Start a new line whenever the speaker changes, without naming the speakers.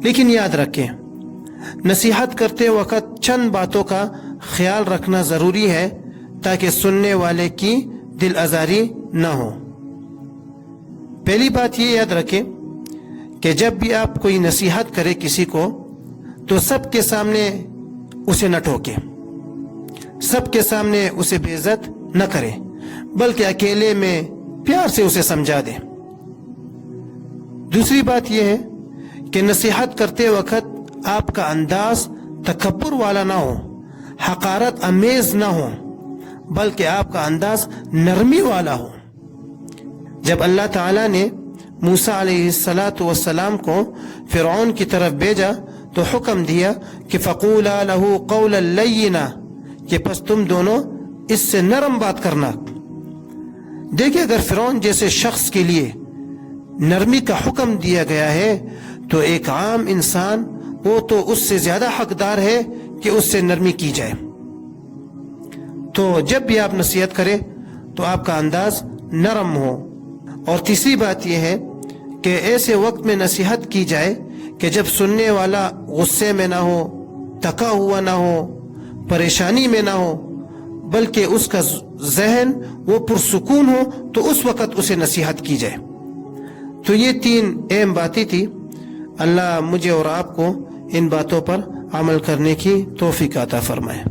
لیکن یاد رکھیں نصیحت کرتے وقت چند باتوں کا خیال رکھنا ضروری ہے تاکہ سننے والے کی دل آزاری نہ ہو۔ پہلی بات یہ یاد رکھیں کہ جب بھی آپ کوئی نصیحت کرے کسی کو تو سب کے سامنے اسے نہ ٹوکے، سب کے سامنے اسے بے عزت نہ کرے، بلکہ اکیلے میں پیار سے اسے سمجھا دے۔ دوسری بات یہ ہے کہ نصیحت کرتے وقت آپ کا انداز تکبر والا نہ ہو، حقارت آمیز نہ ہو، بلکہ آپ کا انداز نرمی والا ہو۔ جب اللہ تعالیٰ نے موسیٰ علیہ السلام کو فرعون کی طرف بھیجا تو حکم دیا کہ فَقُولَا لَهُ قَوْلًا لَيِّنًا، کہ پس تم دونوں اس سے نرم بات کرنا۔ دیکھیں اگر فرعون جیسے شخص کے لیے نرمی کا حکم دیا گیا ہے تو ایک عام انسان وہ تو اس سے زیادہ حقدار ہے کہ اس سے نرمی کی جائے۔ تو جب بھی آپ نصیحت کریں تو آپ کا انداز نرم ہو۔ اور تیسری بات یہ ہے کہ ایسے وقت میں نصیحت کی جائے کہ جب سننے والا غصے میں نہ ہو، تکا ہوا نہ ہو، پریشانی میں نہ ہو، بلکہ اس کا ذہن وہ پرسکون ہو، تو اس وقت اسے نصیحت کی جائے۔ تو یہ 3 اہم باتیں تھی۔ اللہ مجھے اور آپ کو ان باتوں پر عمل کرنے کی توفیق عطا فرمائے۔